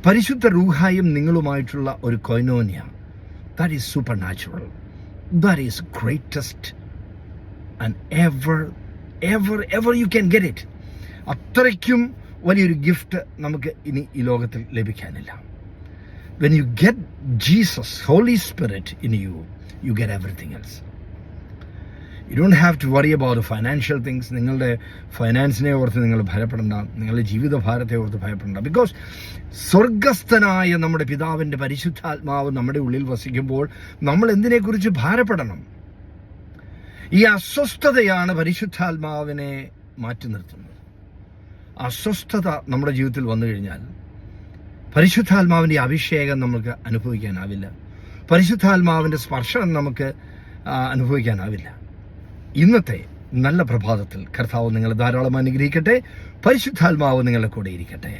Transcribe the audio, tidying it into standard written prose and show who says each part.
Speaker 1: പരിശുദ്ധ റൂഹായും നിങ്ങളുമായിട്ടുള്ള ഒരു കൊയ്നോന്യ, that is supernatural, that is greatest and ever you can get it. അത്രയ്ക്കും വലിയൊരു ഗിഫ്റ്റ് നമുക്ക് ഇനി ഈ ലോകത്തിൽ ലഭിക്കാനില്ല. When you get Jesus, Holy Spirit in you, you get everything else. You don't have to worry about the financial things. നിങ്ങളുടെ ഫൈനാൻസിനെ ഓർത്ത് നിങ്ങൾ ഭയപ്പെടേണ്ട, നിങ്ങളുടെ ജീവിതഭാരത്തെ ഓർത്ത് ഭയപ്പെടേണ്ട. ബിക്കോസ് സ്വർഗസ്ഥനായ നമ്മുടെ പിതാവിൻ്റെ പരിശുദ്ധാത്മാവ് നമ്മുടെ ഉള്ളിൽ വസിക്കുമ്പോൾ നമ്മൾ എന്തിനെക്കുറിച്ച് ഭാരപ്പെടണം? ഈ അസ്വസ്ഥതയാണ് പരിശുദ്ധാത്മാവിനെ മാറ്റി നിർത്തുന്നത്. അസ്വസ്ഥത നമ്മുടെ ജീവിതത്തിൽ വന്നു കഴിഞ്ഞാൽ പരിശുദ്ധാത്മാവിൻ്റെ അഭിഷേകം നമുക്ക് അനുഭവിക്കാനാവില്ല. പരിശുദ്ധാത്മാവിൻ്റെ സ്പർശനം നമുക്ക് അനുഭവിക്കാനാവില്ല. ഇന്നത്തെ നല്ല പ്രഭാതത്തിൽ കർത്താവ് നിങ്ങളെ ധാരാളം അനുഗ്രഹിക്കട്ടെ. പരിശുദ്ധാത്മാവ് നിങ്ങളുടെ കൂടെ ഇരിക്കട്ടെ.